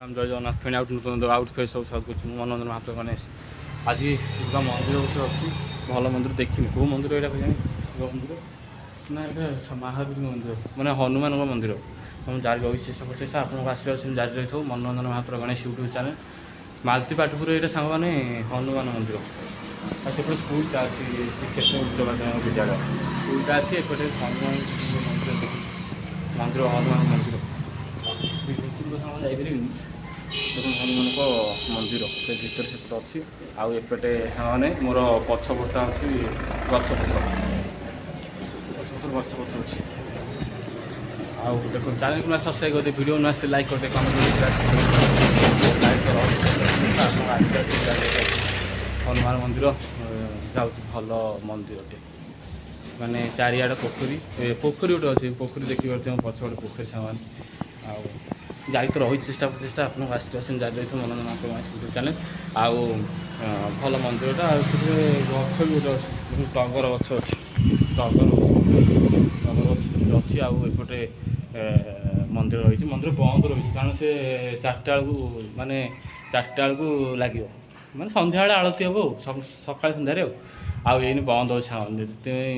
ଜୟ ଜଗନ୍ନାଥ ଫେଣି ଆଉଟ୍ ନୂତନ out face ସବୁ ସବୁକିଛି ମନୋରଞ୍ଜନ ମାହାତ ଗଣେଶ ଆଜି ଶିବ ମନ୍ଦିର ଗୋଟେ ଅଛି ଭଲ ମନ୍ଦିର ଦେଖିନି କେଉଁ ମନ୍ଦିର ଏଇଟା କେଜାଣି ଶିବ ମନ୍ଦିର ନା ଏଇଟା ମହାବୀର ମନ୍ଦିର ମାନେ ହନୁମାନଙ୍କ ମନ୍ଦିର ମୁଁ ଜାରି ରହିଛି ଚେଷ୍ଟା ପ୍ରଚେଷ୍ଟା ଆପଣଙ୍କୁ ଆସିବାର ସେମିତି ଜାରି ରହିଥାଉ ମନୋରଞ୍ଜନ ମାହାତ ଗଣେଶ ୟୁଟ୍ୟୁବ୍ ଚ୍ୟାନେଲ୍ ମାଲତୀ ପାଟପୁର ଏଇଟା ସାଙ୍ଗମାନେ ହନୁମାନ ମନ୍ଦିର ଆଉ ସେପଟେ ସ୍କୁଲଟା ଅଛି ଶ୍ରୀକ୍ଷେତ୍ର ଉଚ୍ଚ ମାଧ୍ୟମିକ ବିଦ୍ୟାଳୟ ସ୍କୁଲଟା ଅଛି ଏପଟେ ହନୁମାନ ମନ୍ଦିର ମନ୍ଦିର ହନୁମାନ ମନ୍ଦିର ଯାଇପାରିବିନି ଦେଖନ୍ତୁ ହନୁମାନଙ୍କ ମନ୍ଦିର ସେ ଭିତରେ ସେପଟେ ଅଛି ଆଉ ଏପଟେ ସାଙ୍ଗମାନେ ମୋର ପଛପଟା ଅଛି ଗଛପତ୍ର ଗଛପତ୍ର ଅଛି ଆଉ ଦେଖନ୍ତୁ ଚ୍ୟାନେଲକୁ ନା ସବସ୍କ୍ରାଇବ୍ କରିଦେ ଭିଡ଼ିଓ ନ ଆସିଲେ ଲାଇକ୍ କରିଦେ କମେଣ୍ଟ ହନୁମାନ ମନ୍ଦିର ଯାଉଛି ଭଲ ମନ୍ଦିରଟେ ମାନେ ଚାରିଆଡ଼େ ପୋଖରୀ ଗୋଟେ ଅଛି ପୋଖରୀ ଦେଖିପାରୁଥିବେ ପଛପଟେ ପୋଖରୀ ସାଙ୍ଗମାନେ ଆଉ ଜାରି ତ ରହିଛି ଚେଷ୍ଟା ପ୍ରଚେଷ୍ଟା ଆପଣଙ୍କୁ ଆସିବା ସେମିତି ଜାରି ରହିଥିବ ମନୋରଞ୍ଜନ ୟୁଟ୍ୟୁବ୍ ଚ୍ୟାନେଲ୍ ଆଉ ଭଲ ମନ୍ଦିରଟା ଆଉ ସେଥିରେ ଗଛ ବି ଗୋଟେ ଅଛି ଟଗର ଗଛ ଅଛି ଟଗର ଗଛ ସେଠି ଅଛି ଆଉ ଏପଟେ ମନ୍ଦିର ରହିଛି ମନ୍ଦିର ବନ୍ଦ ରହିଛି କାରଣ ସେ ଚାରିଟା ବେଳକୁ ଲାଗିବ ମାନେ ସନ୍ଧ୍ୟାବେଳେ ଆଳତି ହେବ ଆଉ ସକାଳେ ସନ୍ଧ୍ୟାରେ ଆଉ ଏଇନେ ବନ୍ଦ ଅଛି ସାଙ୍ଗମାନେ ସେଥିପାଇଁ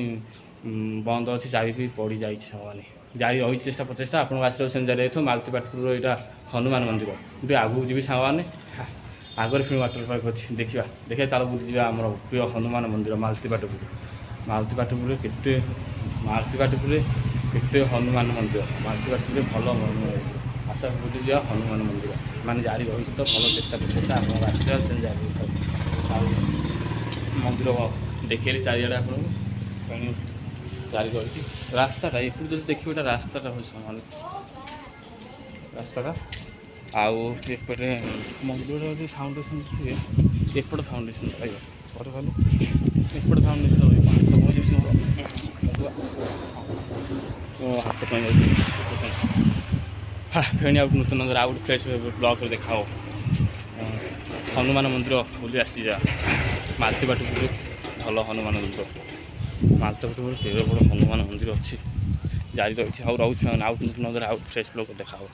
ବନ୍ଦ ଅଛି ଚାବି ବି ପଡ଼ିଯାଇଛି ସାଙ୍ଗମାନେ ଜାରି ରହିଛି ଚେଷ୍ଟା ପ୍ରଚେଷ୍ଟା ଆପଣଙ୍କୁ ଆସିବାକୁ ସେମିତି ଜାରି ରହିଥିବ ମାଲତୀ ପାଟପୁରର ଏଇଟା ହନୁମାନ ମନ୍ଦିର ଟିକେ ଆଗକୁ ଯିବି ସାଙ୍ଗମାନେ ଆଗରେ ଫିଲ୍ମ ୱାଟର ପାର୍କ ଅଛି ଦେଖିବା ଚାଲ ବୁଲିଯିବା ଆମର ପ୍ରିୟ ହନୁମାନ ମନ୍ଦିର ମାଲତୀ ପାଟପୁରରେ କେତେ ହନୁମାନ ମନ୍ଦିର ମାଲତୀ ପାଟପୁରରେ ଭଲ ଆଶା ବୁଲିଯିବା ହନୁମାନ ମନ୍ଦିର ମାନେ ଜାରି ରହିଛି ତ ଭଲ ଚେଷ୍ଟା ପ୍ରଚେଷ୍ଟା ଆପଣଙ୍କୁ ଆସିବା ସେମିତି ଜାରି ରହିଥାଉ ଆଉ ମନ୍ଦିର ଦେଖେଇଲି ଚାରିଆଡ଼େ ଆପଣଙ୍କୁ ତେଣୁ ଜାରି ରହିଛି ରାସ୍ତାଟା ଏପଟୁ ଯଦି ଦେଖିବେ ଏଇଟା ରାସ୍ତାଟା ହେଉଛି ସମାନ ରାସ୍ତାଟା ଆଉ ଏପଟେ ମନ୍ଦିରର ଯେଉଁ ଫାଉଣ୍ଡେସନ୍ ଥିବେ ଏପଟ ଫାଉଣ୍ଡେସନ୍ ରହିବ ପରେ ଗଲେ ଏପଟ ଫାଉଣ୍ଡେସନ୍ ରହିବ ହାତ ପାଇଁ ଯାଉଛି ଫେଣି ଆଉ ନୂତନ ଆଉ ଗୋଟେ ଫ୍ରେଶ୍ ବ୍ଲଗ୍ରେ ଦେଖା ହେବ ହନୁମାନ ମନ୍ଦିର ବୁଲି ଆସିଯା ମାଲତୀ ପାଟପୁରରେ ଭଲ ହନୁମାନ ମନ୍ଦିର ମାଲତୀ ପାଟପୁରରେ କେଡ଼େ ବଡ଼ ହନୁମାନ ମନ୍ଦିର ଅଛି ଜାରି ରହିଛି ଆଉ ରହୁଛି ଆଉ ନୂତନ ଆଉ ଫ୍ରେଶ୍ ବ୍ଲଗ୍ରେ ଦେଖା ହେବ।